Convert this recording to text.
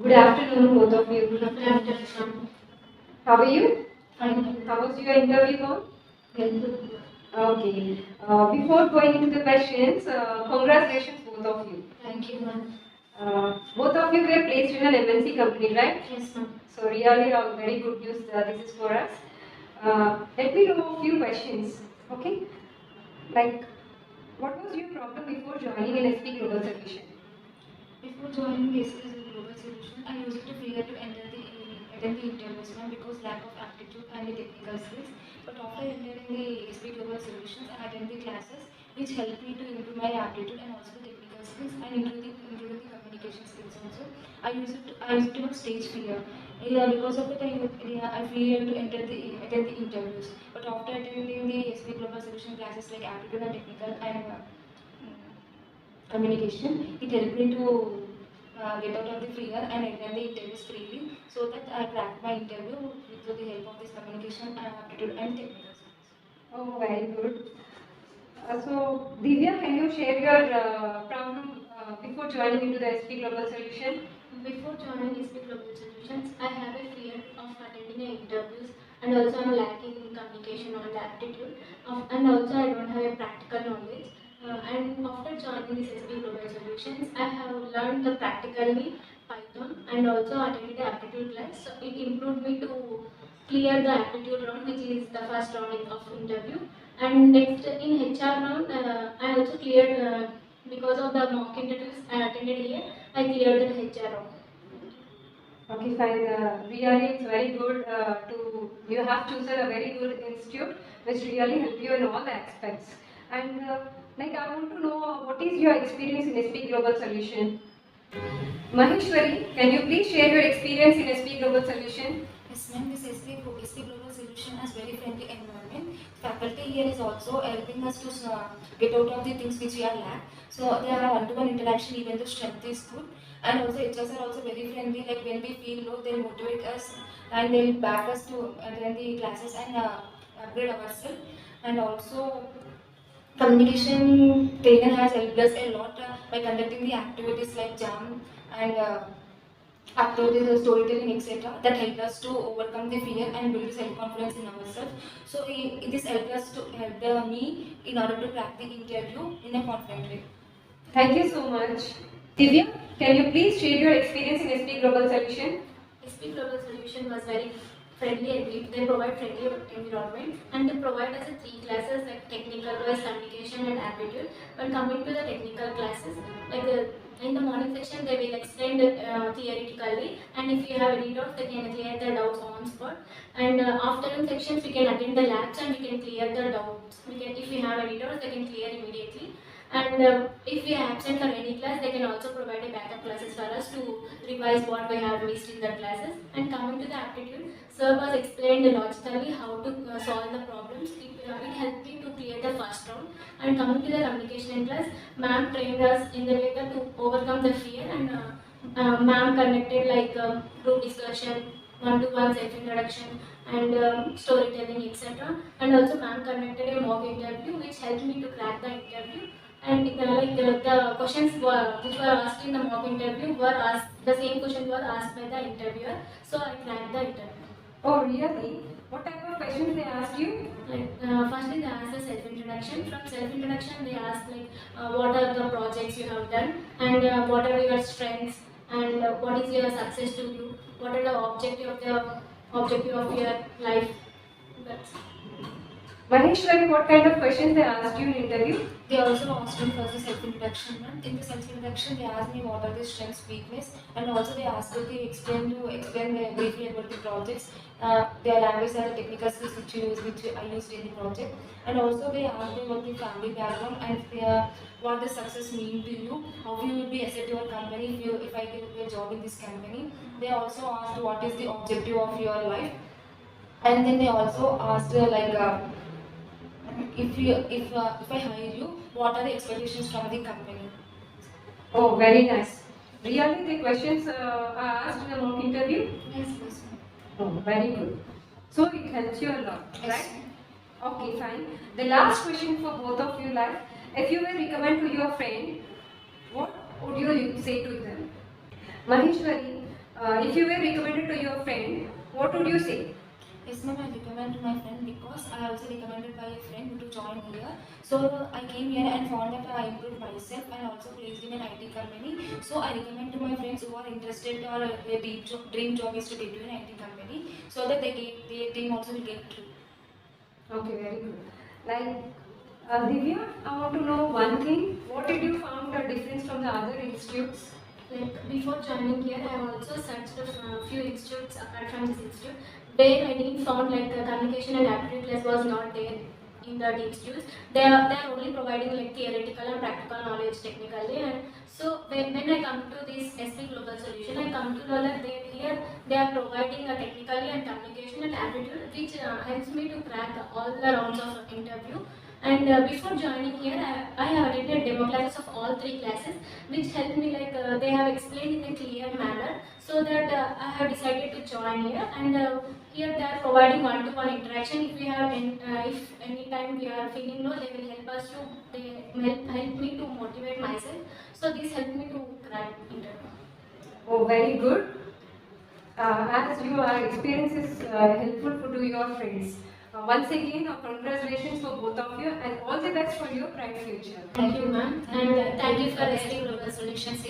Good afternoon, both of you. Good afternoon. How are you? Fine. How was your interview gone? Good. Okay. Before going into the questions, congratulations, both of you. Thank you, ma'am. Both of you were placed in an MNC company, right? Yes, ma'am. So really, very good news. This is for us. Let me know a few questions. Okay. Like, what was your problem before joining an SP Global Solution? Before joining SP's Global Solution, I used to fear to attend the interviews, ma'am, because lack of aptitude and the technical skills. But after entering the SP Global Solutions, I attend the classes, which helped me to improve my aptitude and also technical skills, and including the communication skills also. I used to have stage fear. Yeah, because of that, I fear to attend the interviews. But after attending the SP Global Solution classes like aptitude and technical and communication, it helped me to get out of the fear and attend the interviews freely, so that I cracked my interview with the help of this communication and aptitude and technical skills. Oh, very good. So, Divya, can you share your problem before joining into the SP Global Solution? Before joining SP Global Solutions, I have a fear of attending interviews, and also I'm lacking in communication and aptitude, and also I don't have a practical knowledge. And after joining this SP Global Solutions, I have learned the practically Python and also attended the aptitude class. So it improved me to clear the aptitude round, which is the first round of interview. And next in HR round, I also cleared because of the mock interviews I attended here. I cleared that HR round. Okay, fine. Really, it's very good you have chosen a very good institute which really help you in all the aspects. And like, I want to know what is your experience in SP Global Solution? Maheshwari, can you please share your experience in SP Global Solution? Yes, ma'am. This SP Global Solution has very friendly environment. Faculty here is also helping us to get out of the things which we are lack. So they have one-to-one interaction, even the strength is good. And also HRs are also very friendly. Like when we feel low, they motivate us and they'll back us to attend the classes and upgrade ourselves. And also communication trainer has helped us a lot by conducting the activities like jam and activities like storytelling, etc. that help us to overcome the fear and build self-confidence in ourselves. So this helped us to help me in order to crack the interview in a confident way. Thank you so much. Divya, can you please share your experience in SP Global Solution? SP Global Solution was very friendly and they provide friendly environment, and they provide us three classes like technical wise, communication and aptitude. When coming to the technical classes, like in the morning section they will explain theoretically, and if you have any doubts they can clear the doubts on spot. And afternoon sections we can attend the labs and we can clear the doubts. If we have any doubts they can clear immediately. And if we are absent for any class, they can also provide a backup classes for us to revise what we have missed in the classes. And coming to the aptitude, sir was explained logically how to solve the problems. It helped me to clear the first round. And coming to the communication class, ma'am trained us in the way that to overcome the fear, and ma'am conducted like group discussion, one-to-one self-introduction and storytelling, etc. And also ma'am conducted a mock interview which helped me to crack the interview. And the questions which were asked in the mock interview were asked, the same questions were asked by the interviewer. So I cracked the interview. Oh, really? What type of questions they asked you? Like firstly they asked the self-introduction. From self-introduction they asked like what are the projects you have done, and what are your strengths, and what is your success to you, what are the objective of your life. That's Maheshwari, what kind of questions they asked you in interview? They also asked me for the self-introduction. In the self-introduction, they asked me what are the strengths, weakness, and also they asked me to explain briefly about the projects, their language and the technical skills which I used in the project. And also they asked me about the family background and what does success mean to you, how you will be asset your company if I get a job in this company. They also asked what is the objective of your life, and then they also asked if I hire you, what are the expectations from the company? Oh, very nice. Really, the questions are asked in a mock interview? Yes, yes. Oh, very good. So it helps you a lot, Yes. right? Okay, fine. The last question for both of you, like, if you will recommend to your friend, what would you say to them? Maheshwari, If you were recommended to your friend, what would you say? Yes, ma'am, I recommend to my friend because I also recommended by a friend to join here. So I came here and found that I improved myself and also placed in an IT company. So I recommend to my friends who are interested or a dream job is to get to an IT company so that their dream also will get true. Okay, very good. Like, Divya, I want to know one thing. What did you found a difference from the other institutes? Like before joining here, I have also searched a few institutes apart from this institute. Where I didn't found like communication and aptitude class was not there in the institutes. They are only providing like theoretical and practical knowledge technically. And so when I come to this SP Global Solution, I come to know that they are providing a technically and communication and aptitude, which helps me to crack all the rounds of interview. And before joining here, I have attended demo classes of all three classes, which helped me like they have explained in a clear manner, so that I have decided to join here. And here they are providing one-to-one interaction. If we have, if any time we are feeling low, they will help us to help me to motivate myself. So this helped me to crack interview. Oh, very good. As your experience is helpful to your friends. Once again, congratulations for both of you and all the best for your bright future. Thank you, ma'am, and thank you for SP Global Solutions.